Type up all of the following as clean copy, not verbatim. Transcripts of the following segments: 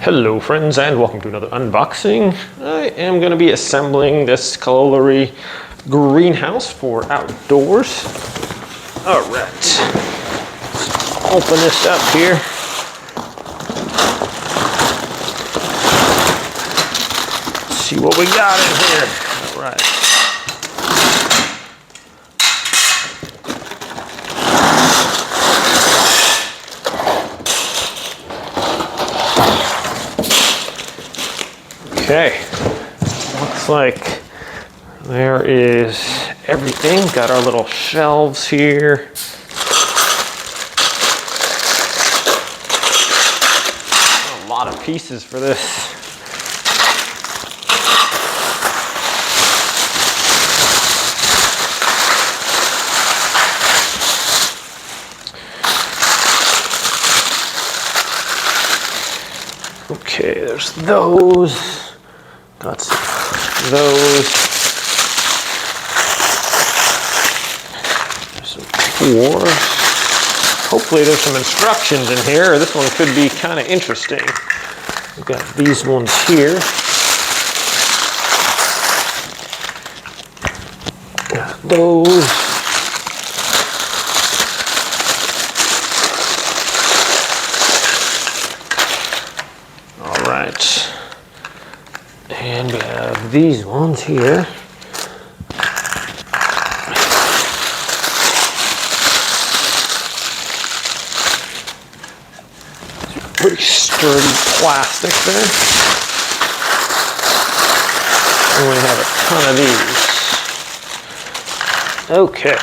Hello friends, and welcome to another unboxing. I am going to be assembling this Kalolary greenhouse for outdoors. Alright, open this up here. Let's see what we got in here. Alright. Okay, looks like there is everything. Got our little shelves here. A lot of pieces for this. Okay, there's those. Got those. There's some fours. Hopefully there's some instructions in here. This one could be kind of interesting. We've got these ones here. Got those. All right. And we have these ones here. Pretty sturdy plastic there. And we have a ton of these. Okay.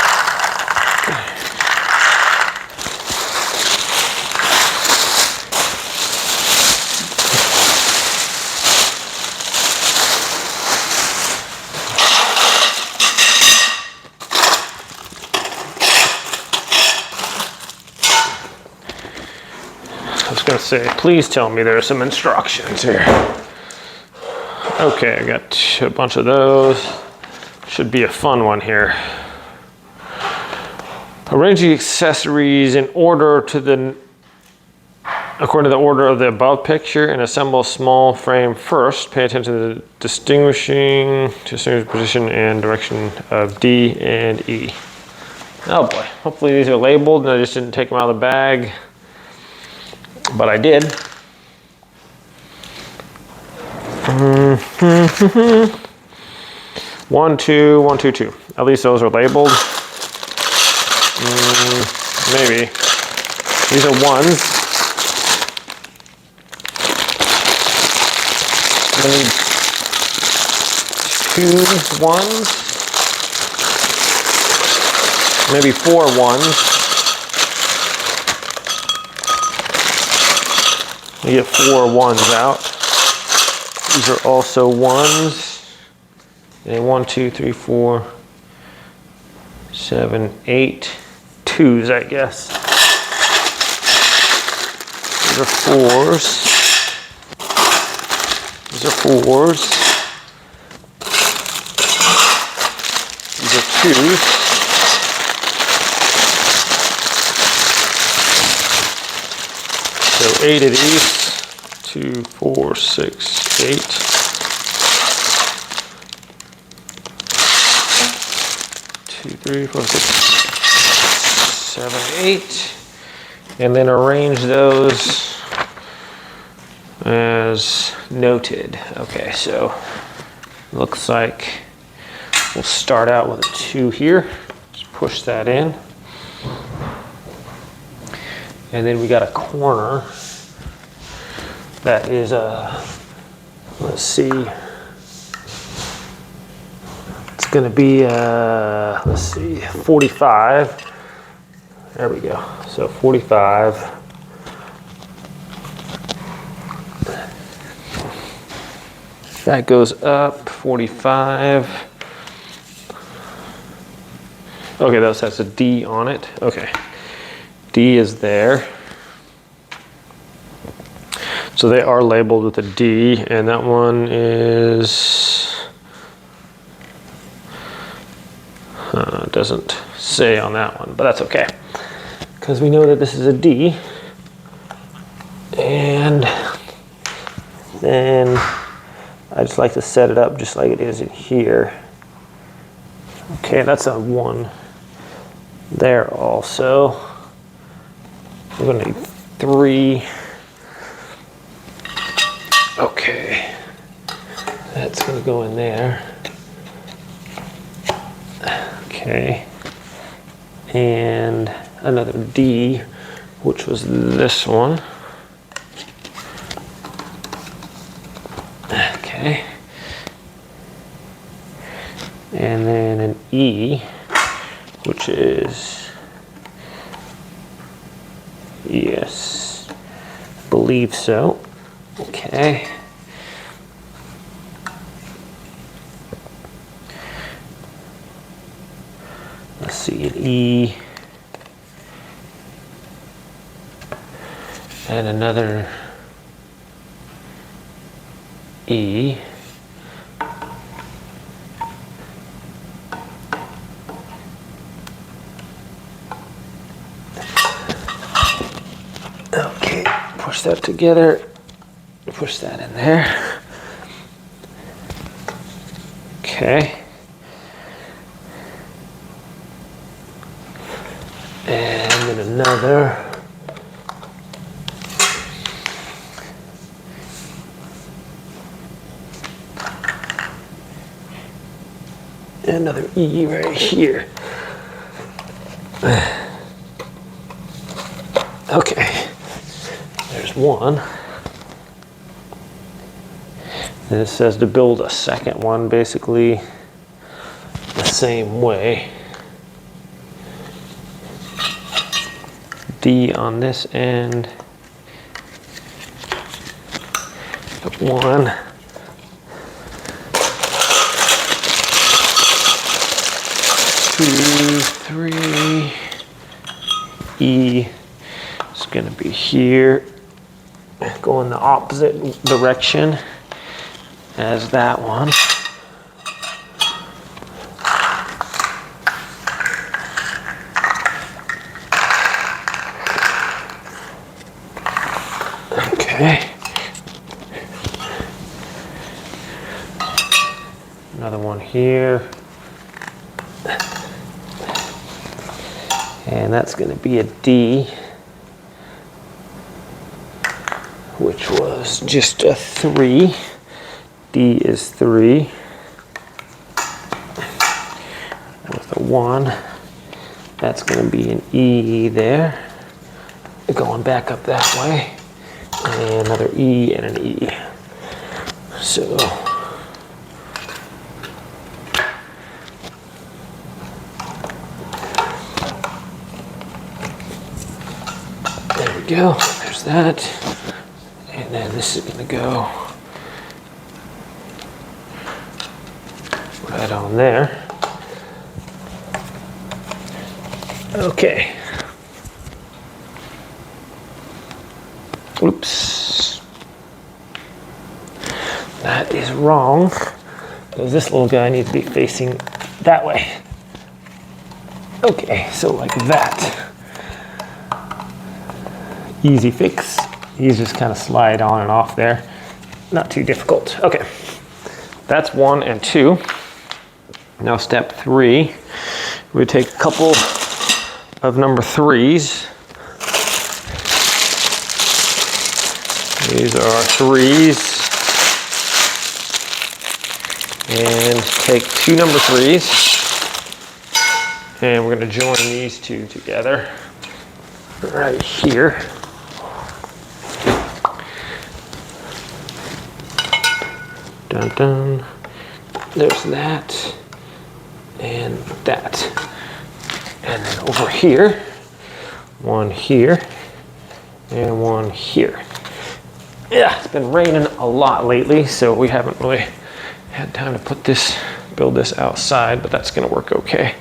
I was going to say, please tell me there are some instructions here. Okay, I got a bunch of those. Should be a fun one here. Arrange the accessories in order to according to the order of the above picture and assemble a small frame first. Pay attention to the distinguishing position and direction of D and E. Oh boy, hopefully these are labeled and I just didn't take them out of the bag. But I did. 1, 2, 1, 2, 2. At least those are labeled. Maybe. These are ones. I need 2 ones. Maybe 4 ones. We get 4 ones out. These are also ones. And 1, 2, 3, 4, 7, 8 twos, I guess. These are 4s. These are 4s. These are 2s. So 8 of these. 2, 4, 6, 8. 2, 3, 4, 6, 7, 8. And then arrange those as noted. Okay, so looks like we'll start out with a 2 here. Just push that in. And then we got a corner that is let's see, it's going to be let's see, 45. There we go. So 45. That goes up 45. Okay, that has a D on it. Okay, D is there. So they are labeled with a D, and that one is, doesn't say on that one, but that's okay. Because we know that this is a D. And then I just like to set it up just like it is in here. Okay, that's a 1 there also. We're gonna need 3. Okay, that's gonna go in there. Okay, and another D, which was this one. Okay, and then an E, which is, yes, believe so. Okay. Let's see, an E. And another E. Okay, push that together. Push that in there. Okay. And then another. Another E right here. Okay, there's one. And it says to build a second one basically the same way. D on this end. 1. 2, 3. E is going to be here. Go in the opposite direction as that one. Okay. Another one here. And that's going to be a D, which was just a 3. D is 3. With a 1, that's going to be an E there. Going back up that way. And another E and an E. So there we go. There's that. And then this is going to go right on there. Okay. Oops. That is wrong, because this little guy needs to be facing that way. Okay, so like that. Easy fix. These just kind of slide on and off there. Not too difficult. Okay, that's 1 and 2. Now step 3, we take a couple of number 3s. These are 3s. And take 2 number 3s. And we're going to join these 2 together right here. Dun dun. There's that and that. And then over here, 1 here and 1 here. Yeah, it's been raining a lot lately, so we haven't really had time to build this outside, but that's gonna work okay.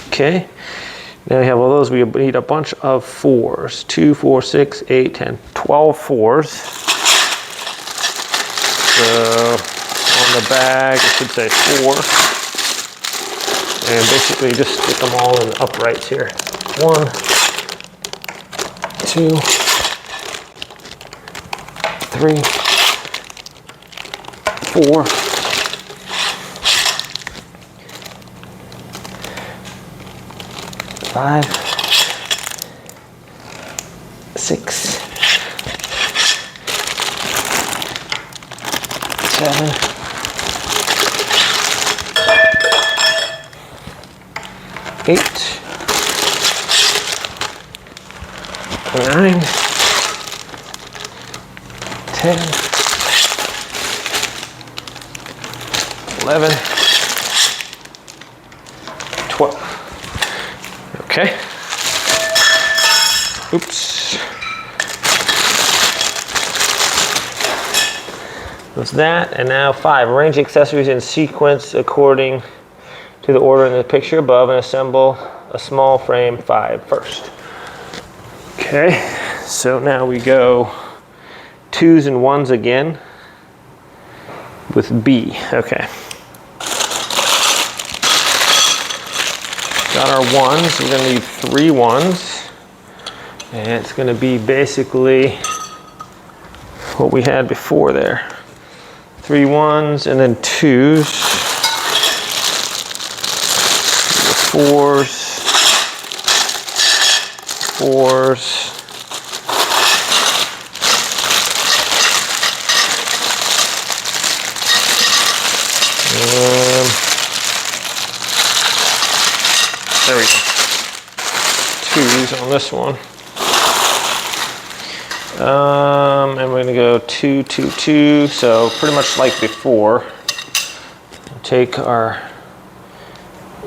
Okay, now we have all those. We need a bunch of 4s. 2, 4, 6, 8, 10, 12 4s. So on the bag, it should say 4. And basically just stick them all in the uprights here. 1, 2, 3, 4, 5, 6, 7, 8, 9, 10, 11, 12. Okay. Oops. That's that. And now 5. Arrange accessories in sequence according to the order in the picture above and assemble a small frame 5 first. Okay. So now we go 2s and 1s again with B. Okay. Got our 1s. We're going to need 3 1s. And it's going to be basically what we had before there. 3 1s and then 2s. 4s. 4s. There we go. 2s on this one. And we're gonna go 2, 2, 2. So pretty much like before. Take our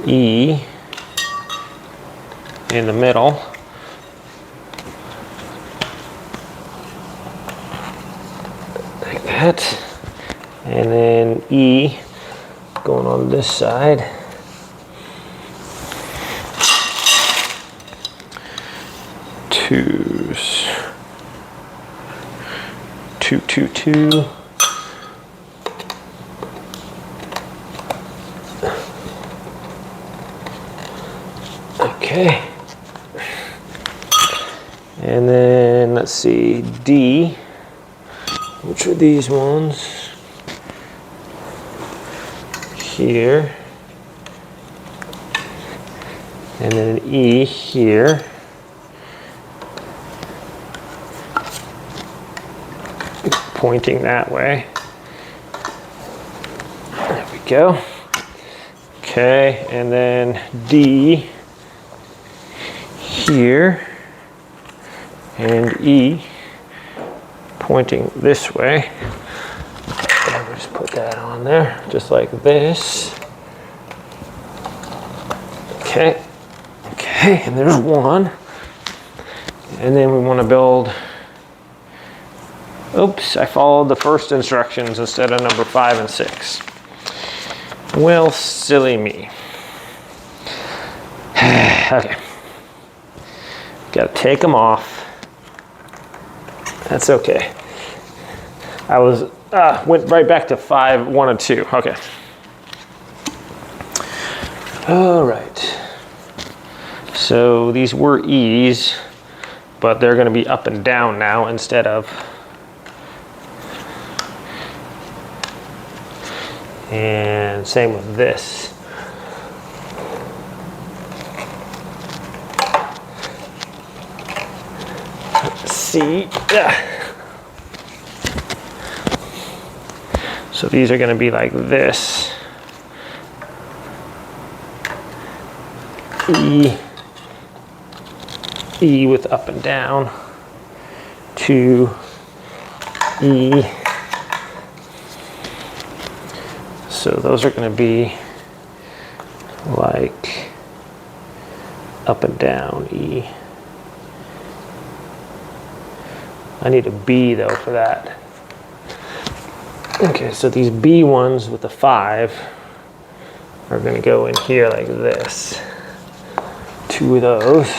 E in the middle. Like that. And then E going on this side. 2s. 2, 2, 2. Okay. And then let's see, D. Which are these ones? Here. And then an E here. Pointing that way. There we go. Okay, and then D here, and E pointing this way. And we'll just put that on there, just like this. Okay, okay, and there's 1. And then we want to build. Oops, I followed the first instructions instead of number 5 and 6. Well, silly me. Okay. Gotta take them off. That's okay. I went right back to 5, 1, and 2. Okay. All right. So these were E's, but they're gonna be up and down now instead of. And same with this. Let's see. So these are going to be like this. E with up and down. 2, E. So those are going to be like up and down E. I need a B though for that. Okay, so these B ones with the 5 are going to go in here like this. 2 of those.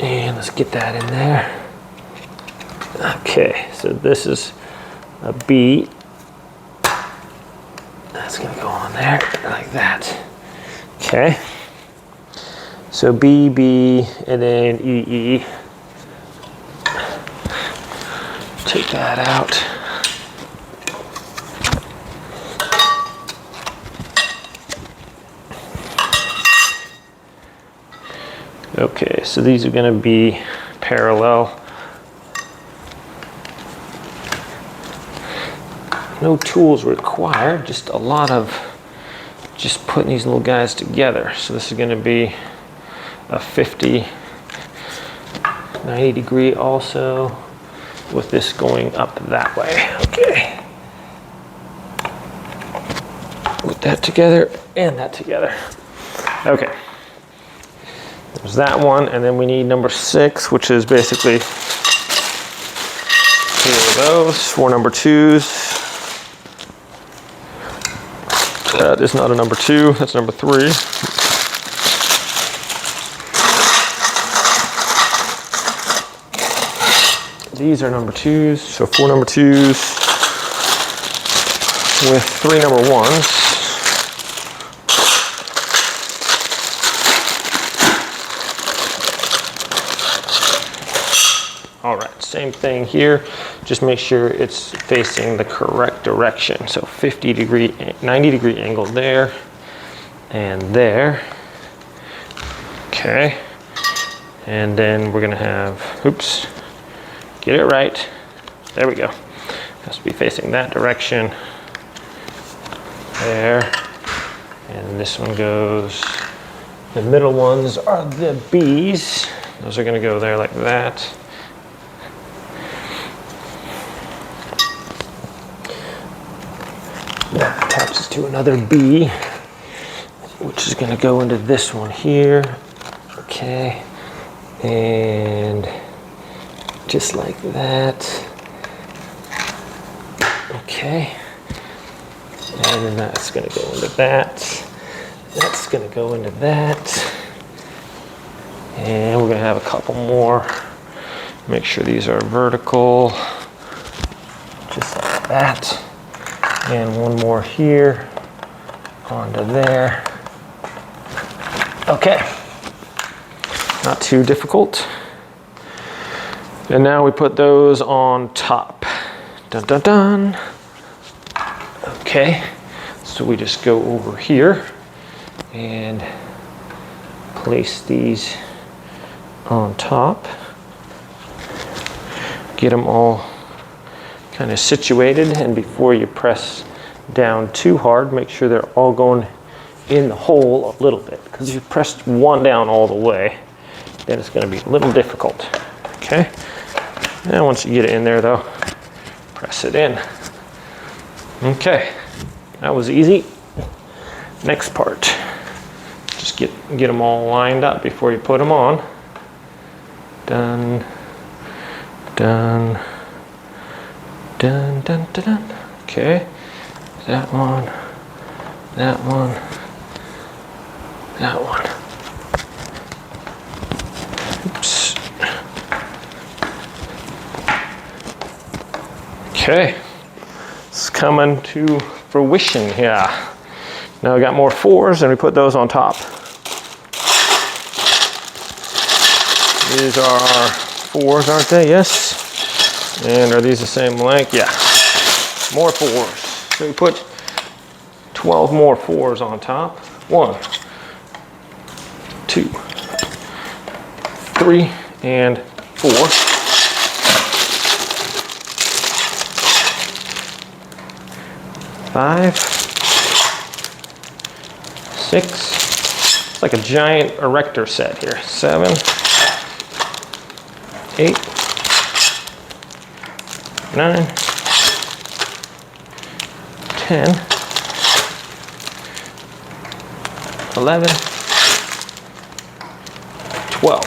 And let's get that in there. Okay, so this is a B. That's going to go on there like that. Okay. So B, B, and then E, E. take that out. Okay, so these are going to be parallel. No tools required, just a lot of just putting these little guys together. So this is going to be a 50, 90 degree also, with this going up that way. Okay. Put that together and that together. Okay. There's that one, and then we need number 6, which is basically 2 of those, 4 number 2s. That is not a number 2, that's number 3. These are number 2s, so 4 number 2s with 3 number 1s. All right, same thing here. Just make sure it's facing the correct direction. So 50 degree, 90 degree angle there and there. Okay. And then we're gonna have, oops, get it right. There we go. Has to be facing that direction. There. And this one goes, the middle ones are the B's. Those are gonna go there like that. That attaches to another B, which is going to go into this one here. Okay, and just like that. Okay, and then that's going to go into that. That's going to go into that. And we're going to have a couple more. Make sure these are vertical, just like that. And one more here, onto there. Okay, not too difficult. And now we put those on top. Dun dun dun. Okay, so we just go over here and place these on top. Get them all kind of situated, and before you press down too hard, make sure they're all going in the hole a little bit, because if you press one down all the way, then it's going to be a little difficult. Okay, and once you get it in there though, press it in. Okay, that was easy. Next part, just get them all lined up before you put them on. Done, done. Dun, dun, dun, dun. Okay, that one, that one, that one. Oops. Okay, it's coming to fruition here. Now we got more 4s, and we put those on top. These are 4s, aren't they? Yes. And are these the same length? Yeah, more 4s. So we put 12 more 4s on top. 1, 2, 3, and 4. 5, 6. It's like a giant erector set here. 7, 8, 9, 10, 11, 12.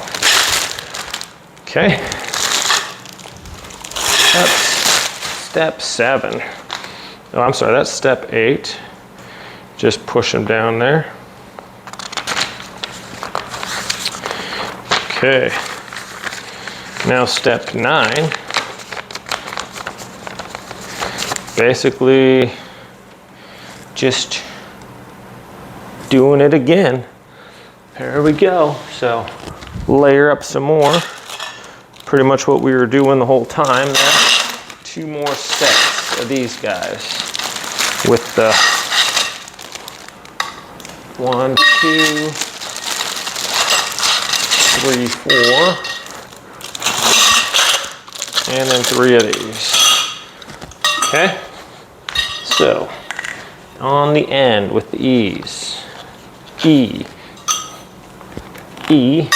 Okay, that's step 7. Oh, I'm sorry, that's step 8. Just push them down there. Okay, now step 9. Basically just doing it again. There we go. So layer up some more. Pretty much what we were doing the whole time there. 2 more sets of these guys with the 1, 2, 3, 4, and then 3 of these. Okay, so on the end with the E's, E, E,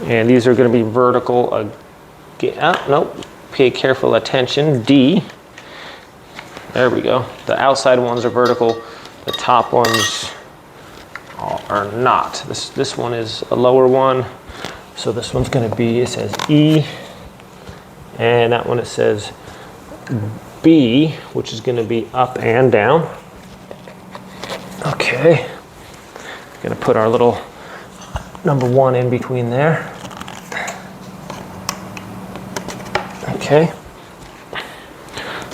and these are going to be vertical again. Oh, nope, pay careful attention. D, there we go. The outside ones are vertical, the top ones are not. This one is a lower one, so this one's going to be, it says E, and that one it says B, which is going to be up and down. Okay, going to put our little number 1 in between there. Okay,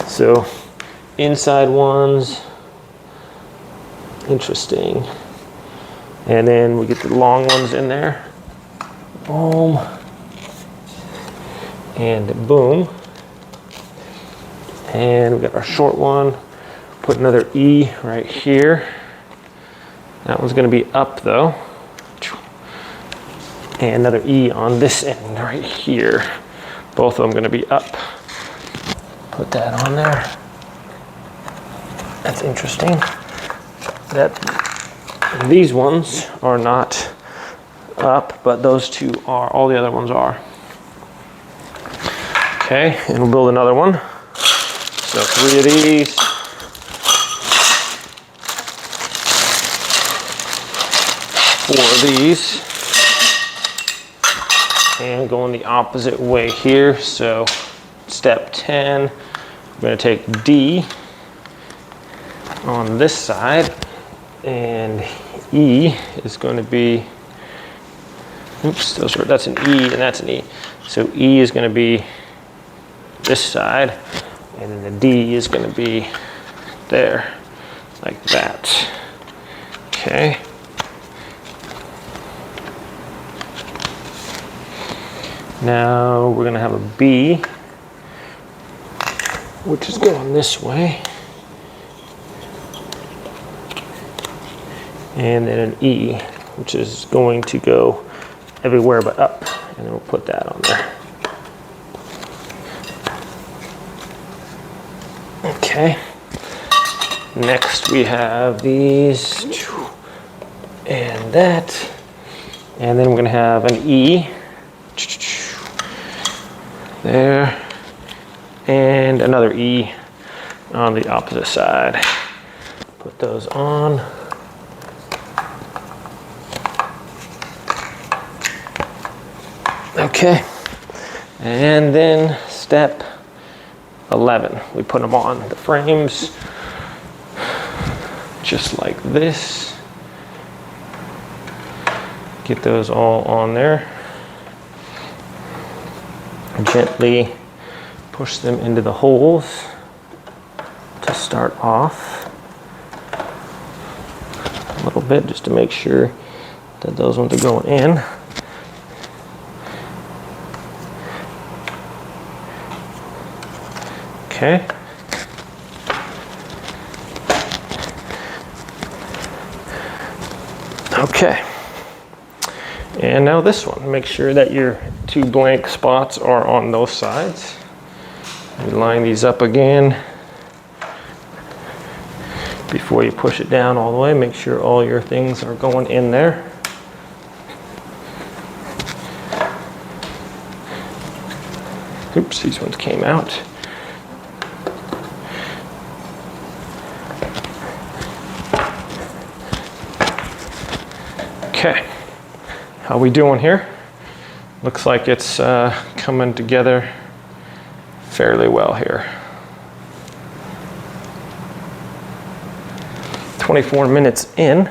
so inside ones, interesting. And then we get the long ones in there. Boom. And boom. And we got our short one. Put another E right here. That one's going to be up though. And another E on this end right here. Both of them going to be up. Put that on there. That's interesting. These ones are not up, but those 2 are. All the other ones are. Okay, and we'll build another one. So 3 of these. 4 of these. And going the opposite way here. So step 10, I'm going to take D on this side, and E is going to be, oops, that's an E and that's an E. So E is going to be this side, and then the D is going to be there, like that. Okay. Now we're going to have a B, which is going this way. And then an E, which is going to go everywhere but up. And then we'll put that on there. Okay. Next we have these and that. And then we're going to have an E there, and another E on the opposite side. Put those on. Okay, and then step 11, we put them on the frames just like this. Get those all on there. Gently push them into the holes to start off a little bit, just to make sure that those ones are going in. Okay. Okay. And now this one, make sure that your 2 blank spots are on those sides. You line these up again. Before you push it down all the way, make sure all your things are going in there. Oops, these ones came out. Okay. How we doing here? Looks like it's coming together fairly well here. 24 minutes in.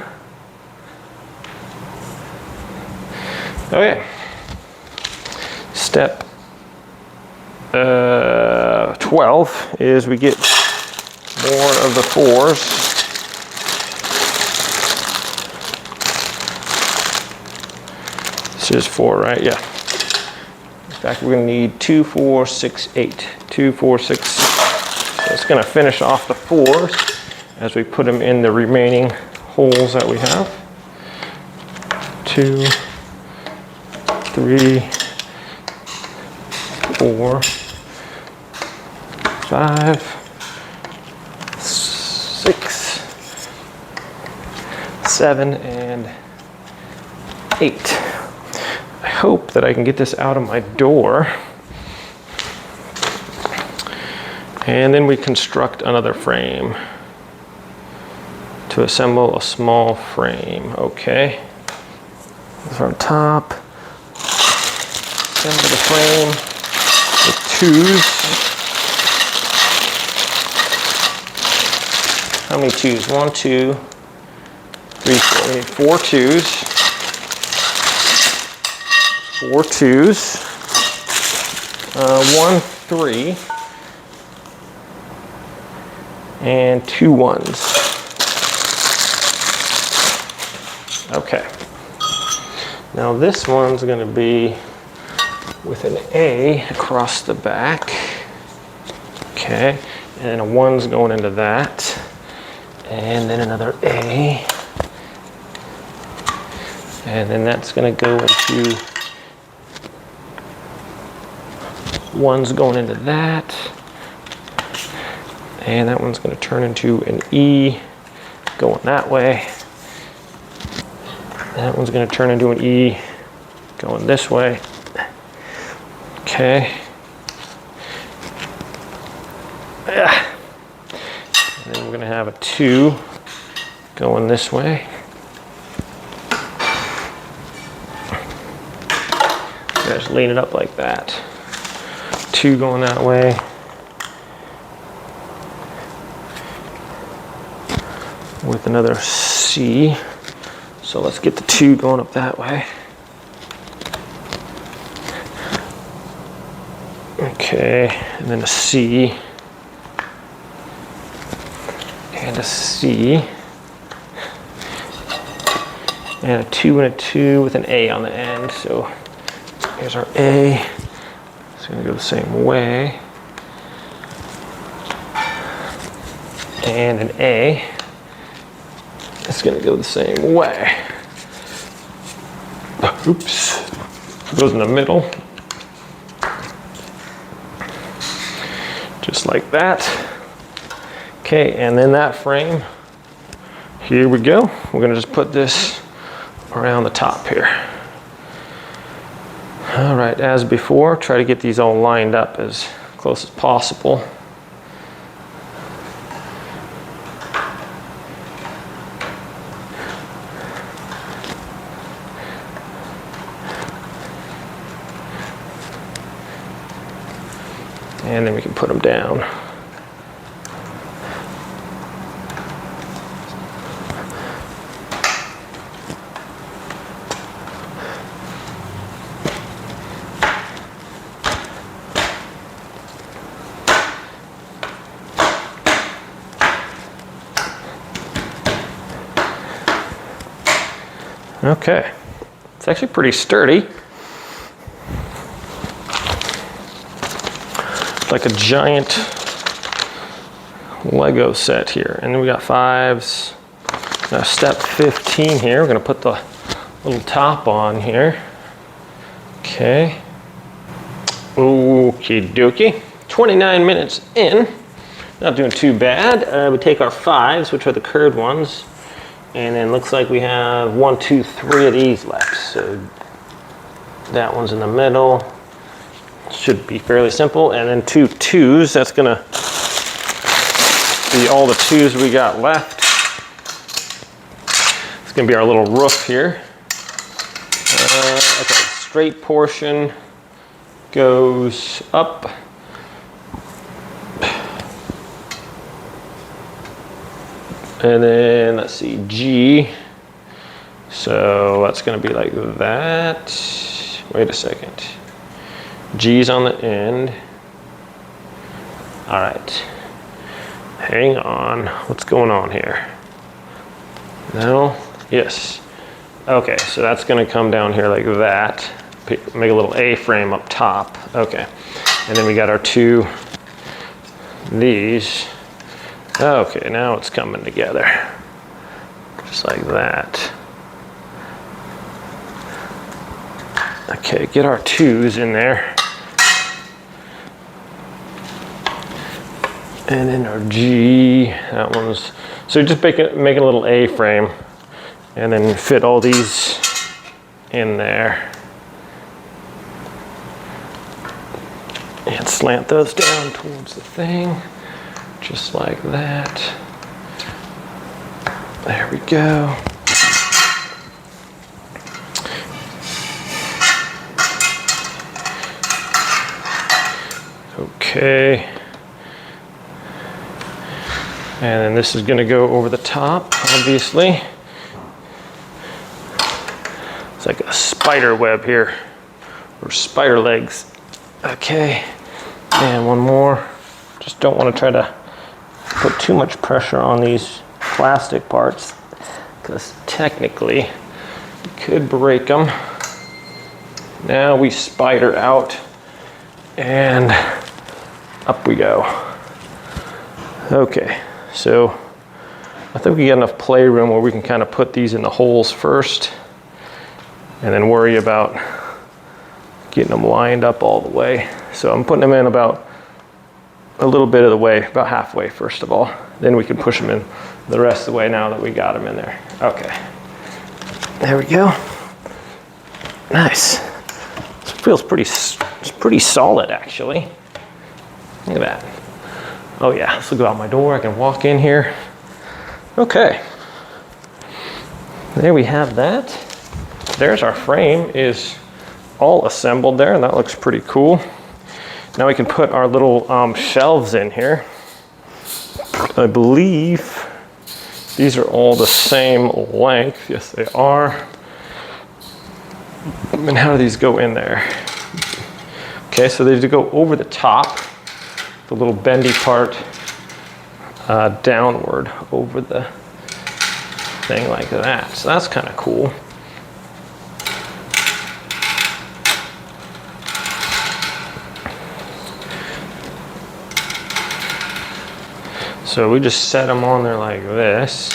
Okay. Step 12 is we get more of the 4s. This is 4, right? Yeah. In fact, we're gonna need 2, 4, 6, 8. 2, 4, 6. So it's gonna finish off the 4s as we put them in the remaining holes that we have. 2, 3, 4, 5, 6, 7, and 8. I hope that I can get this out of my door. And then we construct another frame to assemble a small frame. Okay. From top, assemble the frame with 2s. How many 2s? 1, 2, 3, 4. We need 4 2s. 4 2s. 1 3. And 2 1s. Okay. Now this one's going to be with an A across the back. Okay. And a 1's going into that. And then another A. And then that's going to go into 1's going into that. And that one's going to turn into an E going that way. That one's going to turn into an E going this way. Okay. And then we're going to have a 2 going this way. Just lean it up like that. 2 going that way. With another C. So let's get the 2 going up that way. Okay, and then a C. And a C. And a 2 and a 2 with an A on the end. So here's our A. It's going to go the same way. And an A. It's going to go the same way. Oops. It goes in the middle. Just like that. Okay, and then that frame. Here we go. We're going to just put this around the top here. All right, as before, try to get these all lined up as close as possible. And then we can put them down. Okay, it's actually pretty sturdy. Like a giant Lego set here. And then we got 5s. Now step 15 here, we're gonna put the little top on here. Okay. Okie dokie. 29 minutes in. Not doing too bad. We take our 5s, which are the curved ones, and then looks like we have 1, 2, 3 of these left. So that one's in the middle. Should be fairly simple. And then 2 2s. That's gonna be all the 2s we got left. It's gonna be our little roof here. Okay, straight portion goes up. And then let's see, G. So that's gonna be like that. Wait a second. G's on the end. All right. Hang on. What's going on here? No? Yes. Okay, so that's gonna come down here like that. make a little A-frame up top. Okay, and then we got our two, these. Okay, now it's coming together. Just like that. Okay, get our twos in there. And then our G, that one's, so just make a little A-frame and then fit all these in there. And slant those down towards the thing, just like that. There we go. Okay. And then this is going to go over the top, obviously. It's like a spider web here, or spider legs. Okay, and one more. Just don't want to try to put too much pressure on these plastic parts, because technically you could break them. Now we spider out, and up we go. Okay, so I think we got enough playroom where we can kind of put these in the holes first, and then worry about getting them lined up all the way. So I'm putting them in about a little bit of the way, about halfway first of all. Then we can push them in the rest of the way now that we got them in there. Okay, there we go. Nice. This feels it's pretty solid actually. Look at that. Oh yeah, this will go out my door. I can walk in here. Okay, there we have that. There's our frame, is all assembled there, and that looks pretty cool. Now we can put our little shelves in here. I believe these are all the same length. Yes, they are. And how do these go in there? Okay, so they do go over the top, the little bendy part downward over the thing like that. So that's kind of cool. So we just set them on there like this.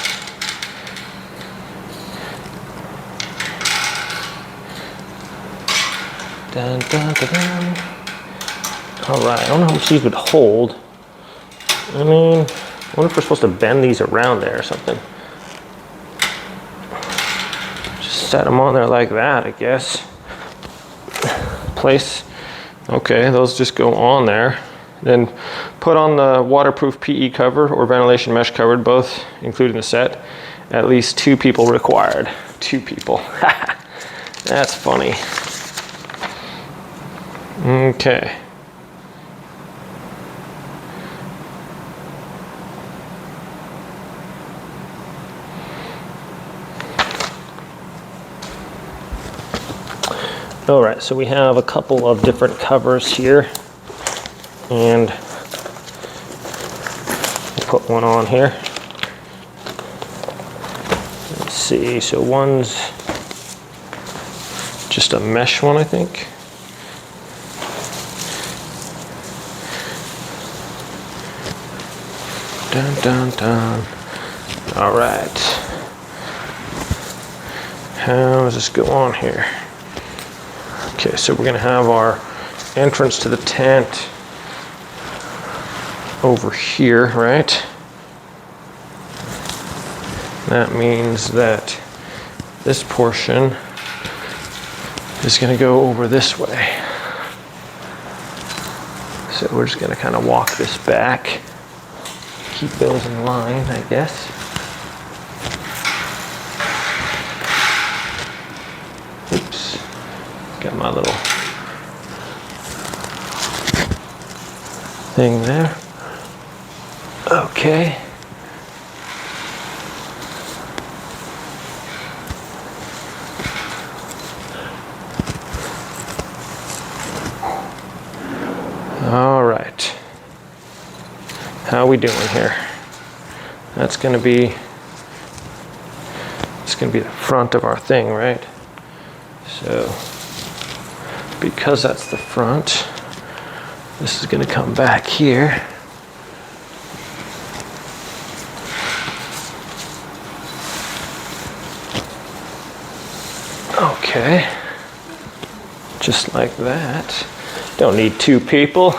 Dun, dun, dun, dun. All right, I don't know how much these would hold. I mean, I wonder if we're supposed to bend these around there or something. Just set them on there like that, I guess. Place, okay, those just go on there. Then put on the waterproof PE cover or ventilation mesh cover, both included in the set. At least 2 people required. 2 people. That's funny. Okay. All right, so we have a couple of different covers here, and we'll put one on here. Let's see, so one's just a mesh one, I think. Dun, dun, dun. All right. How does this go on here? Okay, so we're gonna have our entrance to the tent over here, right? That means that this portion is gonna go over this way. So we're just gonna kind of walk this back. Keep those in line, I guess. Oops, got my little thing there. Okay. All right. How are we doing here? That's gonna be, it's gonna be the front of our thing, right? So because that's the front, this is going to come back here. Okay, just like that. Don't need two people.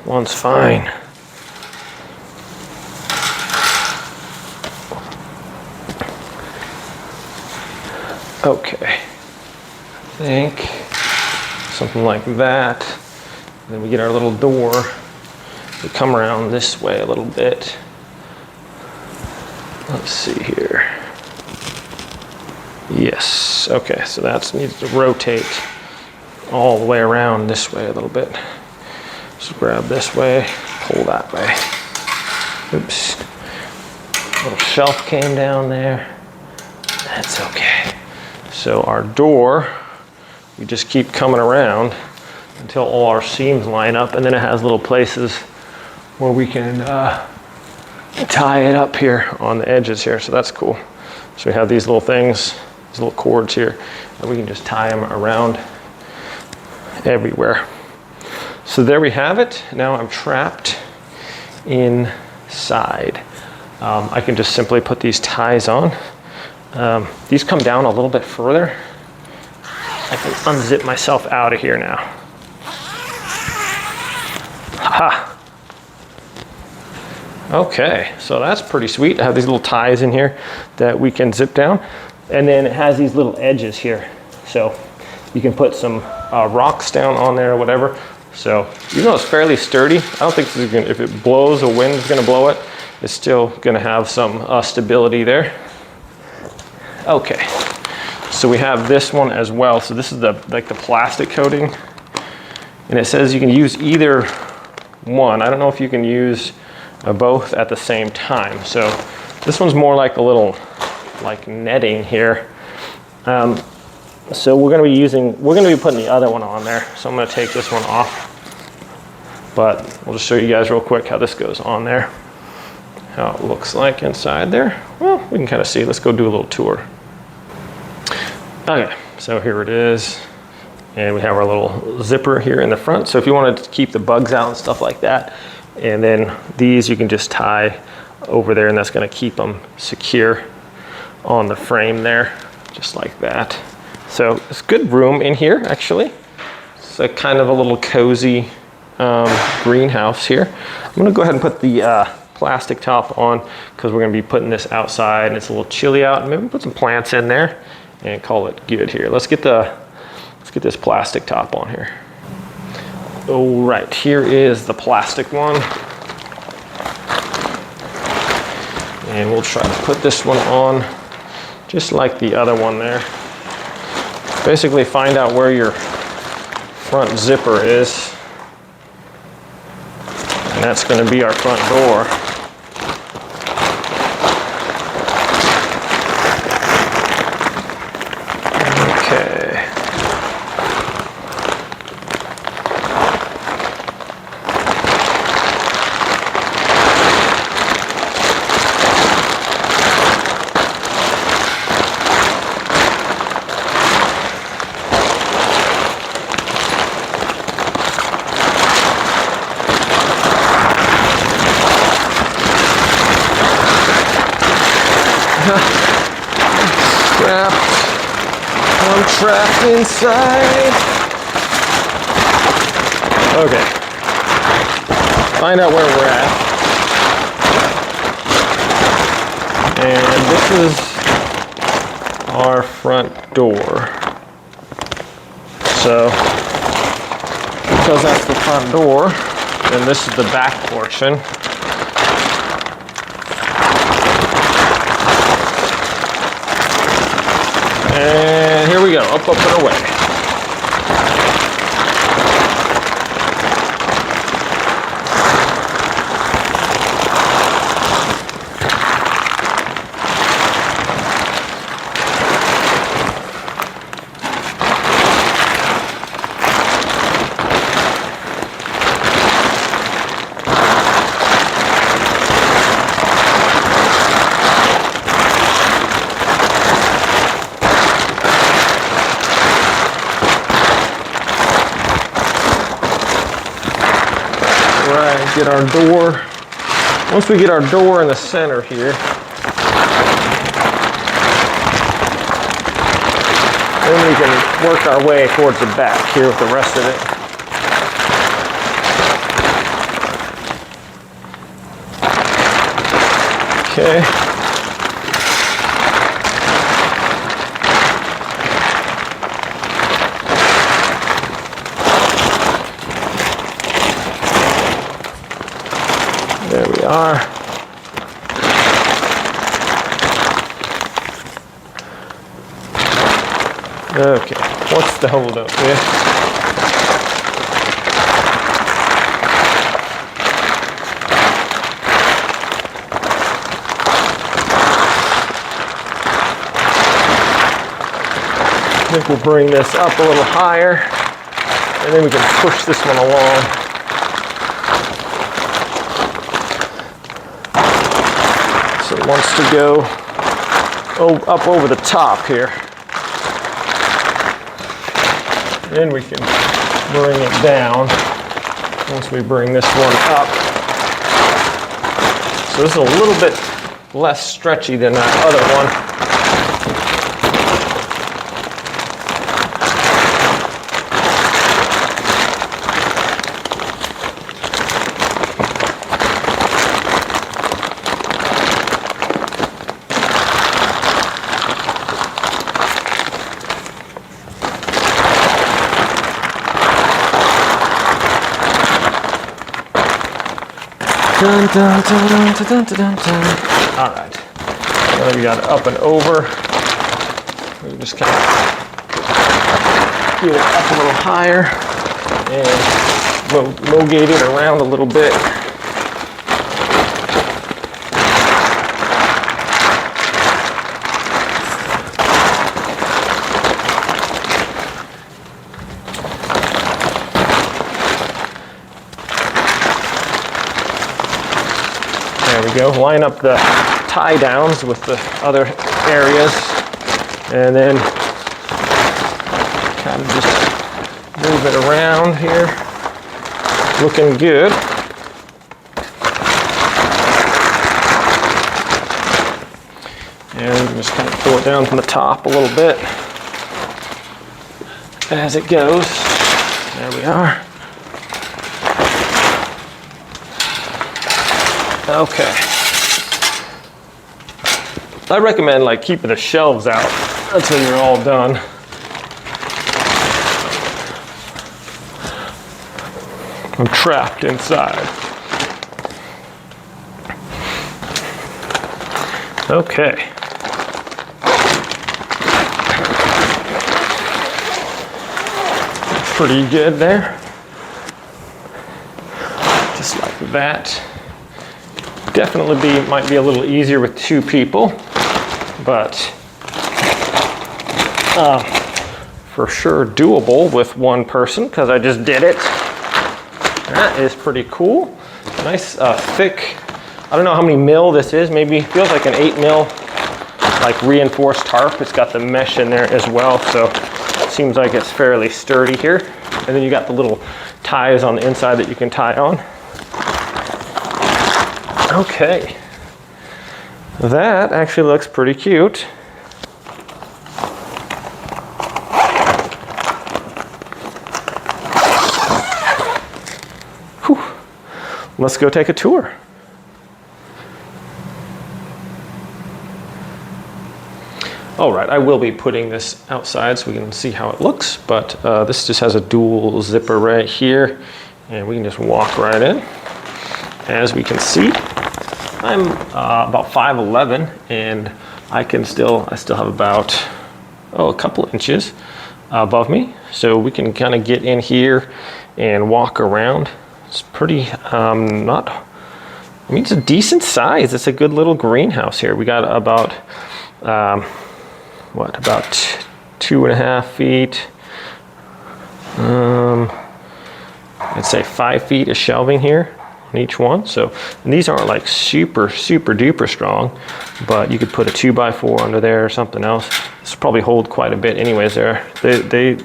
One's fine. Okay, I think something like that. And then we get our little door. We come around this way a little bit. Let's see here. Yes, okay, so that needs to rotate all the way around this way a little bit. Just grab this way, pull that way. Oops. Little shelf came down there. That's okay. So our door, we just keep coming around until all our seams line up, and then it has little places where we can tie it up here on the edges here, so that's cool. So we have these little things, these little cords here, and we can just tie them around everywhere. So there we have it. Now I'm trapped inside. I can just simply put these ties on. These come down a little bit further. I can unzip myself out of here now. Ha! Okay, so that's pretty sweet. I have these little ties in here that we can zip down. And then it has these little edges here. So you can put some rocks down on there or whatever. So even though it's fairly sturdy, I don't think this is gonna, if it blows, the wind is gonna blow it, it's still gonna have some stability there. Okay, so we have this one as well. So this is the plastic coating, and it says you can use either one. I don't know if you can use both at the same time. So this one's more like a little like netting here. So we're gonna be putting the other one on there. So I'm gonna take this one off, but we'll just show you guys real quick how this goes on there, how it looks like inside there. Well, we can kind of see. Let's go do a little tour. Okay, so here it is. And we have our little zipper here in the front. So if you wanted to keep the bugs out and stuff like that, and then these you can just tie over there, and that's gonna keep them secure on the frame there, just like that. So it's good room in here, actually. It's a kind of a little cozy greenhouse here. I'm gonna go ahead and put the plastic top on because we're gonna be putting this outside and it's a little chilly out. Maybe put some plants in there and call it good here. Let's get this plastic top on here. All right, here is the plastic one. And we'll try to put this one on just like the other one there. Basically find out where your front zipper is. And that's going to be our front door. Okay. I'm trapped inside. Okay. Find out where we're at. And this is our front door. So, because that's the front door, then this is the back portion. And here we go, up, and away. right, get our door. Once we get our door in the center here, then we can work our way towards the back here with the rest of it. Okay. There we are. Okay, what's the hold up here? I think we'll bring this up a little higher, and then we can push this one along. So it wants to go up over the top here. Then we can bring it down once we bring this one up. So this is a little bit less stretchy than that other one. Dun, dun, dun, dun, dun, dun, dun, dun. All right, now we got it up and over. We just kind of get it up a little higher and locate it around a little bit. There we go. Line up the tie downs with the other areas, and then kind of just move it around here. Looking good. And just kind of pull it down from the top a little bit as it goes. There we are. Okay. I recommend like keeping the shelves out until you're all done. I'm trapped inside. Okay. Pretty good there. Just like that. Definitely might be a little easier with two people, but for sure doable with one person because I just did it. That is pretty cool. Nice thick, I don't know how many mil this is, maybe feels like an 8 mil like reinforced tarp. It's got the mesh in there as well, so it seems like it's fairly sturdy here. And then you got the little ties on the inside that you can tie on. Okay, that actually looks pretty cute. Whew. Let's go take a tour. All right, I will be putting this outside so we can see how it looks, but this just has a dual zipper right here, and we can just walk right in. As we can see, I'm about 5'11", and I still have about a couple inches above me, so we can kind of get in here and walk around. It's pretty it's a decent size. It's a good little greenhouse here. We got about about 2.5 feet. I'd say 5 feet of shelving here on each one. So, and these aren't like super duper strong, but you could put a 2x4 under there or something else. This will probably hold quite a bit anyways there. They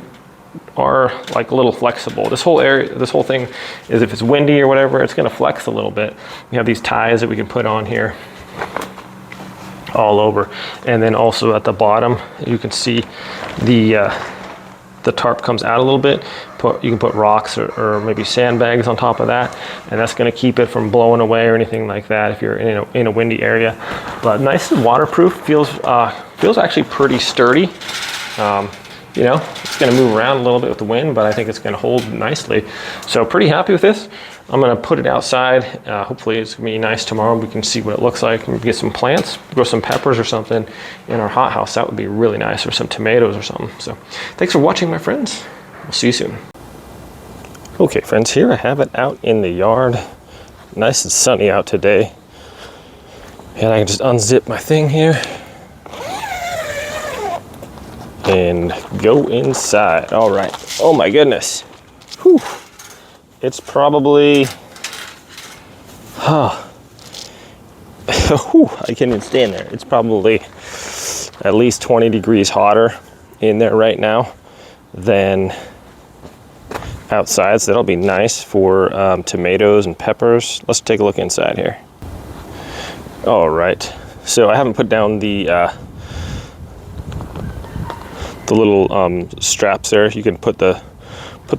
are like a little flexible. This whole area, this whole thing is, if it's windy or whatever, it's gonna flex a little bit. We have these ties that we can put on here all over. And then also at the bottom, you can see the tarp comes out a little bit. You can put rocks or maybe sandbags on top of that, and that's going to keep it from blowing away or anything like that if you're in a windy area. But nice and waterproof. Feels actually pretty sturdy. You know, it's going to move around a little bit with the wind, but I think it's going to hold nicely. So pretty happy with this. I'm going to put it outside. Hopefully it's going to be nice tomorrow. We can see what it looks like. Maybe get some plants, grow some peppers or something in our hothouse. That would be really nice, or some tomatoes or something. So thanks for watching, my friends. We'll see you soon. Okay, friends, here I have it out in the yard. Nice and sunny out today. And I can just unzip my thing here and go inside. All right. Oh my goodness. Whew. It's probably, I can't even stand there. It's probably at least 20 degrees hotter in there right now than outside. So that'll be nice for tomatoes and peppers. Let's take a look inside here. All right. So I haven't put down the little straps there. You can put the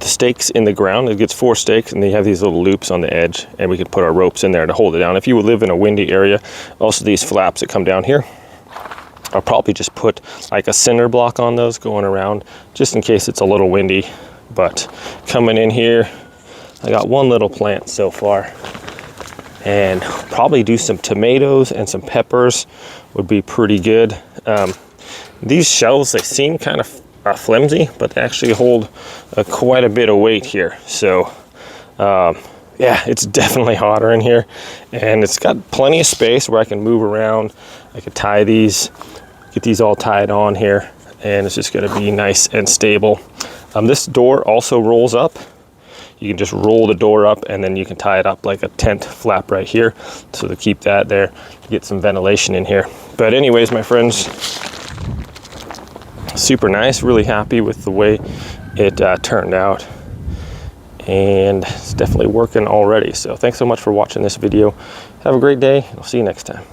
stakes in the ground. It gets 4 stakes, and then you have these little loops on the edge, and we can put our ropes in there to hold it down. If you would live in a windy area, also these flaps that come down here, I'll probably just put like a cinder block on those going around, just in case it's a little windy. But coming in here, I got one little plant so far, and probably do some tomatoes and some peppers would be pretty good. These shelves, they seem kind of flimsy, but they actually hold quite a bit of weight here. So yeah, it's definitely hotter in here, and it's got plenty of space where I can move around. I could tie these, get these all tied on here, and it's just going to be nice and stable. This door also rolls up. You can just roll the door up, and then you can tie it up like a tent flap right here, so to keep that there, get some ventilation in here. But anyways, my friends, super nice. Really happy with the way it turned out, and it's definitely working already. So thanks so much for watching this video. Have a great day. I'll see you next time.